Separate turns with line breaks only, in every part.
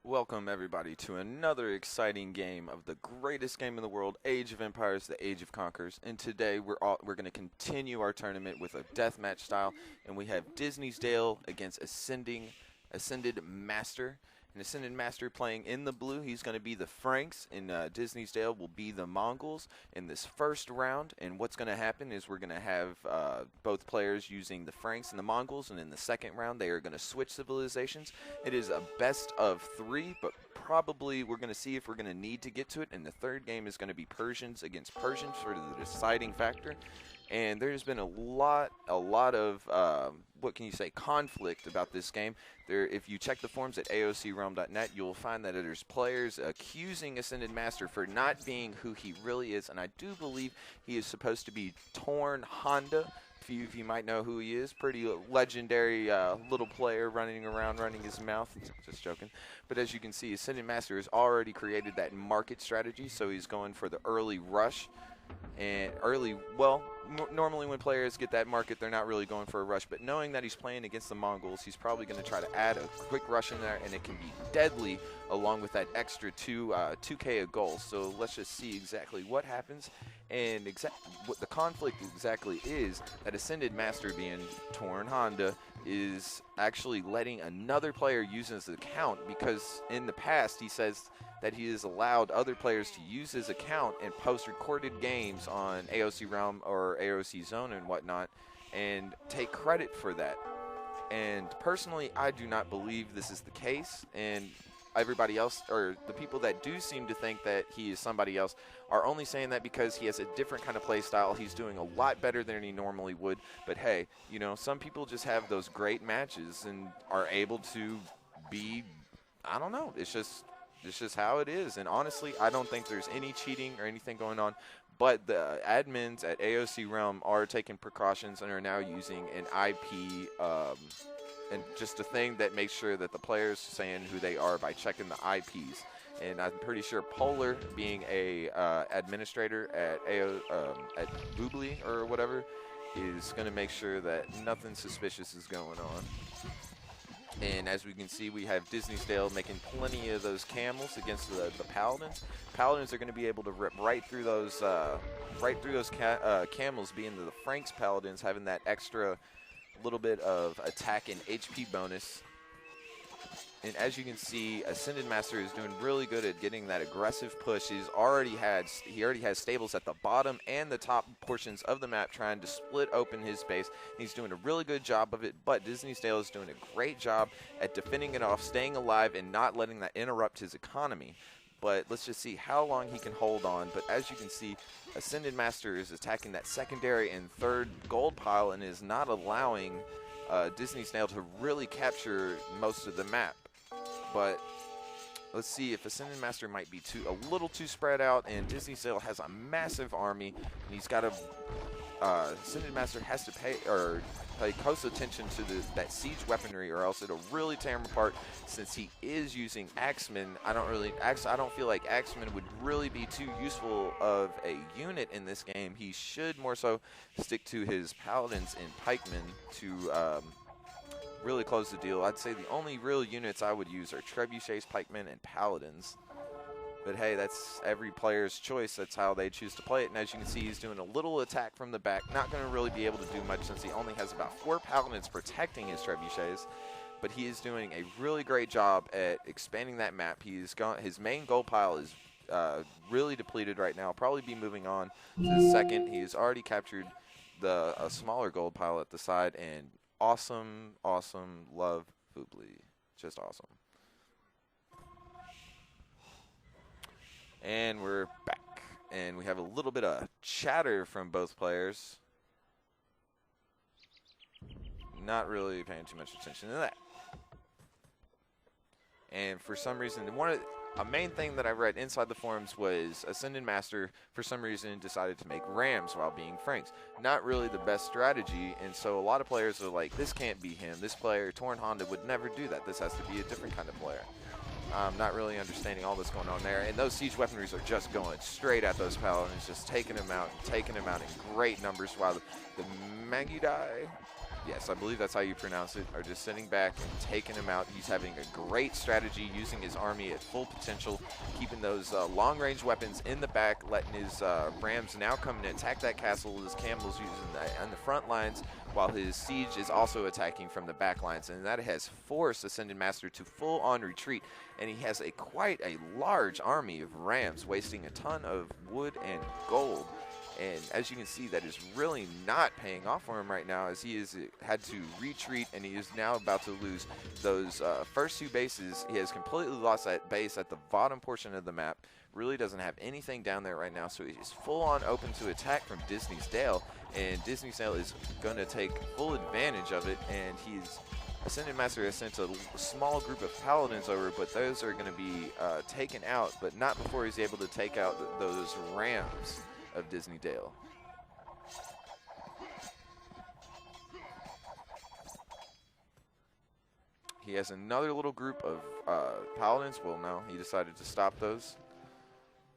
Welcome everybody to another exciting game of the greatest game in the world, Age of Empires, the Age of Conquerors. And today we're going to continue our tournament with a deathmatch style, and we have DisneysDale against AscendedMaster. And AscendedMaster playing in the blue, he's going to be the Franks, and DisneysDale will be the Mongols in this first round. And what's going to happen is we're going to have both players using the Franks and the Mongols, and in the second round they are going to switch civilizations. It is a best of 3, but probably we're going to see if we're going to need to get to it. And the third game is going to be Persians against Persians for the deciding factor. And there's been a lot of what can you say, conflict about this game. If you check the forums at AOCrealm.net, you'll find that there's players accusing AscendedMaster for not being who he really is, and I do believe he is supposed to be Torn Honda. A few of you might know who he is. Pretty legendary little player running around, running his mouth. Just joking. But as you can see, AscendedMaster has already created that market strategy, so he's going for the early rush. And normally when players get that market, they're not really going for a rush, but knowing that he's playing against the Mongols, he's probably going to try to add a quick rush in there, and it can be deadly along with that extra 2K of gold. So let's just see exactly what happens, and what the conflict exactly is that AscendedMaster, being Torn Honda, is actually letting another player use his account, because in the past he says that he has allowed other players to use his account and post recorded games on AOC Realm or AOC Zone and whatnot and take credit for that. And personally, I do not believe this is the case, and everybody else, or the people that do seem to think that he is somebody else, are only saying that because he has a different kind of play style. He's doing a lot better than he normally would. But hey, you know, some people just have those great matches and are able to be, I don't know, it's just how it is. And honestly, I don't think there's any cheating or anything going on. But the admins at AOC Realm are taking precautions and are now using an IP and just a thing that makes sure that the players saying who they are by checking the IPs. And I'm pretty sure Polar, being a administrator at Boobly or whatever, is going to make sure that nothing suspicious is going on. And as we can see, we have DisneysDale making plenty of those camels against the Paladins. Paladins are going to be able to rip right through those camels, being the Franks Paladins having that extra little bit of attack and HP bonus. And as you can see, AscendedMaster is doing really good at getting that aggressive push. He already has stables at the bottom and the top portions of the map trying to split open his base. He's doing a really good job of it, but DisneysDale is doing a great job at defending it off, staying alive, and not letting that interrupt his economy. But let's just see how long he can hold on. But as you can see, AscendedMaster is attacking that secondary and third gold pile and is not allowing DisneysDale to really capture most of the map. But let's see if AscendedMaster might be a little too spread out, and DisneysDale has a massive army, and he's got to AscendedMaster has to pay close attention to that siege weaponry, or else it'll really tear him apart. Since he is using Axemen, I don't feel like Axemen would really be too useful of a unit in this game. He should more so stick to his Paladins and Pikemen to really close the deal. I'd say the only real units I would use are Trebuchets, Pikemen, and Paladins. But hey, that's every player's choice. That's how they choose to play it. And as you can see, he's doing a little attack from the back. Not going to really be able to do much since he only has about 4 Paladins protecting his Trebuchets. But he is doing a really great job at expanding that map. His main gold pile is really depleted right now. Probably be moving on to the second. He has already captured a smaller gold pile at the side, and awesome, love Boobly. Just awesome. And we're back. And we have a little bit of chatter from both players. Not really paying too much attention to that. And for some reason, a main thing that I read inside the forums was AscendedMaster, for some reason, decided to make Rams while being Franks. Not really the best strategy, and so a lot of players are like, this can't be him. This player, Torn Honda, would never do that. This has to be a different kind of player. Not really understanding all that's going on there. And those siege weaponries are just going straight at those Paladins, just taking them out in great numbers, while the Magudai Yes, I believe that's how you pronounce it, are just sitting back and taking him out. He's having a great strategy, using his army at full potential, keeping those long-range weapons in the back, letting his Rams now come and attack that castle. His camels using on the front lines, while his siege is also attacking from the back lines, and that has forced AscendedMaster to full-on retreat, and he has quite a large army of Rams, wasting a ton of wood and gold. And as you can see, that is really not paying off for him right now, as he has had to retreat, and he is now about to lose those first 2 bases. He has completely lost that base at the bottom portion of the map. Really doesn't have anything down there right now, so he's full-on open to attack from DisneysDale, and DisneysDale is going to take full advantage of it, and AscendedMaster has sent a small group of paladins over, but those are going to be taken out, but not before he's able to take out those Rams of DisneysDale. He has another little group of paladins. Well, no, he decided to stop those.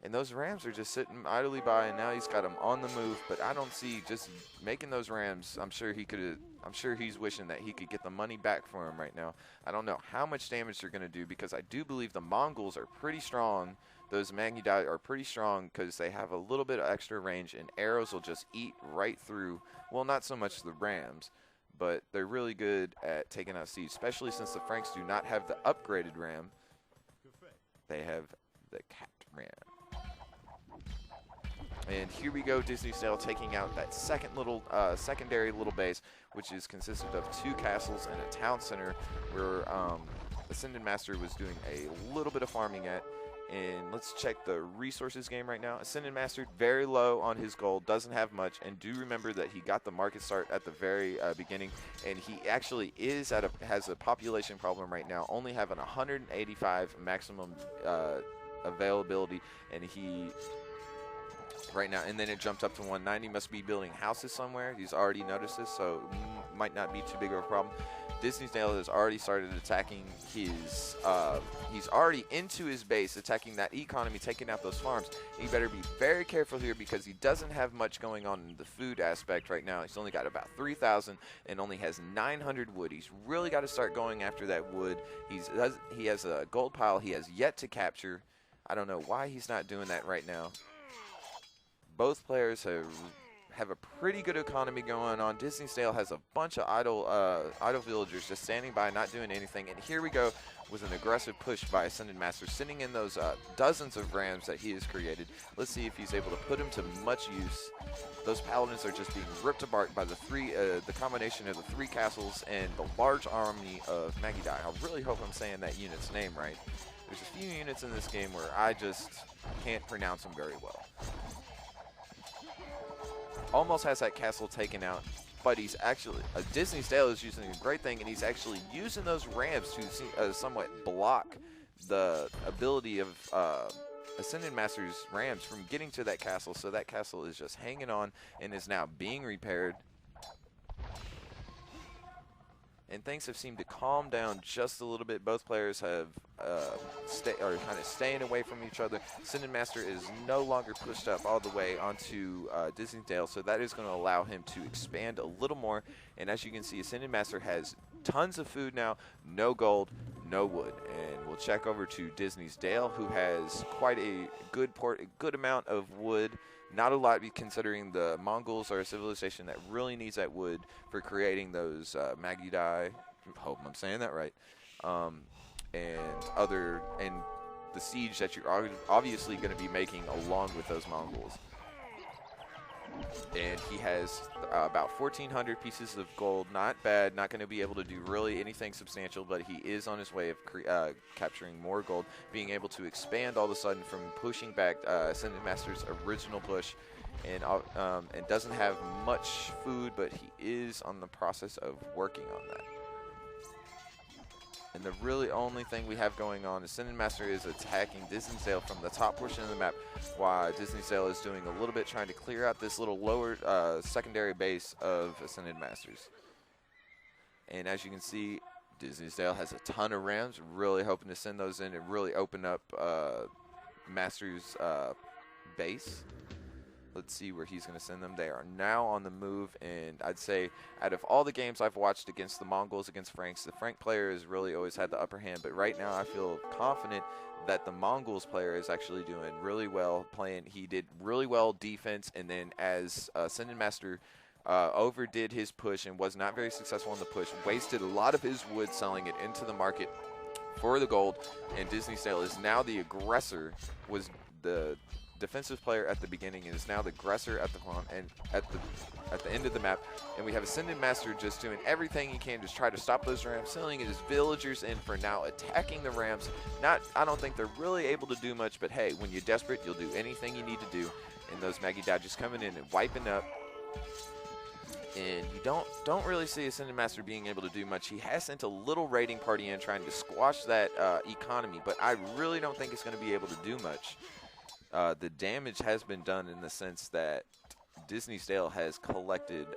And those Rams are just sitting idly by, and now he's got them on the move. But I don't see just making those Rams. I'm sure he's wishing that he could get the money back for him right now. I don't know how much damage they're going to do, because I do believe the Mongols are pretty strong. Those Magni are pretty strong because they have a little bit of extra range, and arrows will just eat right through. Well, not so much the Rams, but they're really good at taking out siege, especially since the Franks do not have the upgraded Ram. They have the capped Ram. And here we go, DisneysDale taking out that secondary little base, which is consisted of 2 castles and a town center, where AscendedMaster was doing a little bit of farming at. And let's check the resources game right now. AscendedMaster very low on his gold, doesn't have much, and do remember that he got the market start at the very beginning, and he actually has a population problem right now, only having 185 maximum availability, and right now, and then it jumped up to 190. Must be building houses somewhere. He's already noticed this, so might not be too big of a problem. DisneysDale has already started attacking his, he's already into his base, attacking that economy, taking out those farms. He better be very careful here, because he doesn't have much going on in the food aspect right now. He's only got about 3,000 and only has 900 wood. He's really got to start going after that wood. He has a gold pile he has yet to capture. I don't know why he's not doing that right now. Both players have a pretty good economy going on. DisneysDale has a bunch of idle villagers just standing by, not doing anything. And here we go with an aggressive push by AscendedMaster, sending in those dozens of Rams that he has created. Let's see if he's able to put them to much use. Those paladins are just being ripped apart by the combination of the 3 castles and the large army of Magidai. I really hope I'm saying that unit's name right. There's a few units in this game where I just can't pronounce them very well. Almost has that castle taken out, but he's actually, DisneysDale is using a great thing, and he's actually using those Rams to somewhat block the ability of AscendedMaster's Rams from getting to that castle, so that castle is just hanging on and is now being repaired. And things have seemed to calm down just a little bit. Both players have are kind of staying away from each other. AscendedMaster is no longer pushed up all the way onto DisneysDale, so that is going to allow him to expand a little more. And as you can see, AscendedMaster has tons of food now, no gold, no wood. And we'll check over to DisneysDale, who has quite a good amount of wood. Not a lot, considering the Mongols are a civilization that really needs that wood for creating those Magidai. Hope I'm saying that right. And the siege that you're obviously going to be making along with those Mongols. And he has about 1,400 pieces of gold. Not bad. Not going to be able to do really anything substantial, but he is on his way of capturing more gold, being able to expand all of a sudden from pushing back AscendedMaster's original push, and doesn't have much food, but he is on the process of working on that. And the really only thing we have going on is AscendedMaster is attacking DisneysDale from the top portion of the map, while DisneysDale is doing a little bit trying to clear out this little lower secondary base of AscendedMaster's. And as you can see, DisneysDale has a ton of Rams, really hoping to send those in and really open up Master's base. Let's see where he's going to send them. They are now on the move, and I'd say out of all the games I've watched against the Mongols, against Franks, the Frank player has really always had the upper hand. But right now I feel confident that the Mongols player is actually doing really well playing. He did really well defense, and then as AscendedMaster overdid his push and was not very successful on the push, wasted a lot of his wood selling it into the market for the gold, and DisneysDale is now the aggressor, was the defensive player at the beginning and is now the aggressor at the front and at the end of the map. And we have AscendedMaster just doing everything he can to try to stop those rams, sending his villagers in for now, attacking the rams. I don't think they're really able to do much, but hey, when you're desperate, you'll do anything you need to do. And those Maggie dodges coming in and wiping up. And you don't really see AscendedMaster being able to do much. He has sent a little raiding party in trying to squash that economy, but I really don't think it's going to be able to do much. The damage has been done in the sense that DisneysDale has collected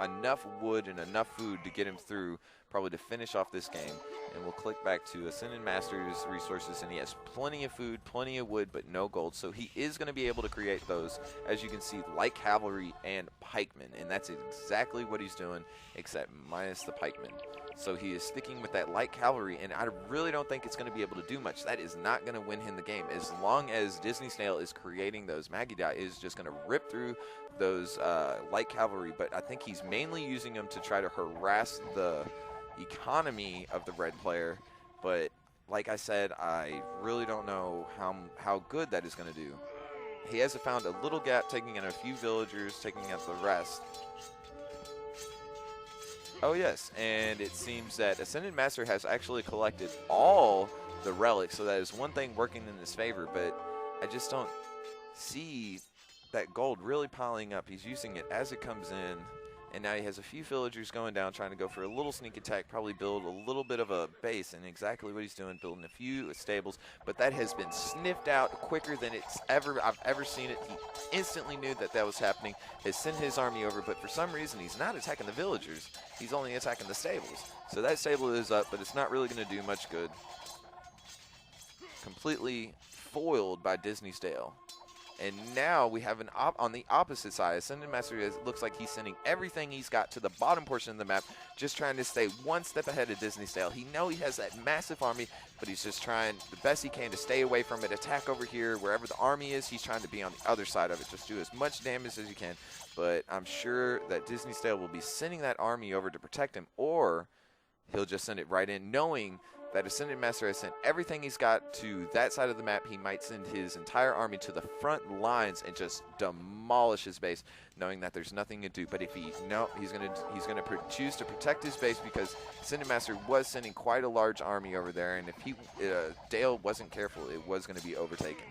enough wood and enough food to get him through, probably to finish off this game. And we'll click back to AscendedMaster's resources, and he has plenty of food, plenty of wood, but no gold. So he is going to be able to create those, as you can see, light cavalry and pikemen, and that's exactly what he's doing, except minus the pikemen. So he is sticking with that light cavalry, and I really don't think it's going to be able to do much. That is not going to win him the game. As long as DisneysDale is creating those Magidai, is just going to rip through those light cavalry, but I think he's mainly using them to try to harass the economy of the red player. But like I said, I really don't know how good that is going to do. He has found a little gap, taking in a few villagers, taking out the rest. Oh yes, and it seems that AscendedMaster has actually collected all the relics, so that is one thing working in his favor, but I just don't see that gold really piling up. He's using it as it comes in, and now he has a few villagers going down, trying to go for a little sneak attack, probably build a little bit of a base, and exactly what he's doing, building a few stables, but that has been sniffed out quicker than I've ever seen it. He instantly knew that was happening, has sent his army over, but for some reason he's not attacking the villagers. He's only attacking the stables. So that stable is up, but it's not really going to do much good. Completely foiled by DisneysDale. And now we have on the opposite side, AscendedMaster looks like he's sending everything he's got to the bottom portion of the map, just trying to stay one step ahead of DisneysDale. He knows he has that massive army, but he's just trying the best he can to stay away from it, attack over here. Wherever the army is, he's trying to be on the other side of it, just do as much damage as he can. But I'm sure that DisneysDale will be sending that army over to protect him, or he'll just send it right in, knowing that AscendedMaster has sent everything he's got to that side of the map. He might send his entire army to the front lines and just demolish his base, knowing that there's nothing to do. But if he's gonna choose to protect his base, because AscendedMaster was sending quite a large army over there, and if Dale wasn't careful, it was going to be overtaken.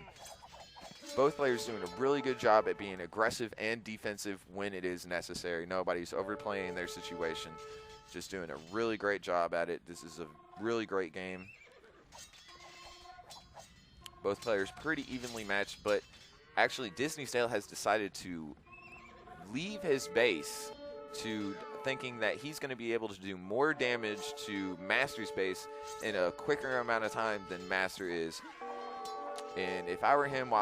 Both players doing a really good job at being aggressive and defensive when it is necessary. Nobody's overplaying their situation. Just doing a really great job at it. This is a really great game. Both players pretty evenly matched, but actually DisneysDale has decided to leave his base, to thinking that he's going to be able to do more damage to Master's base in a quicker amount of time than Master is. And if I were him, while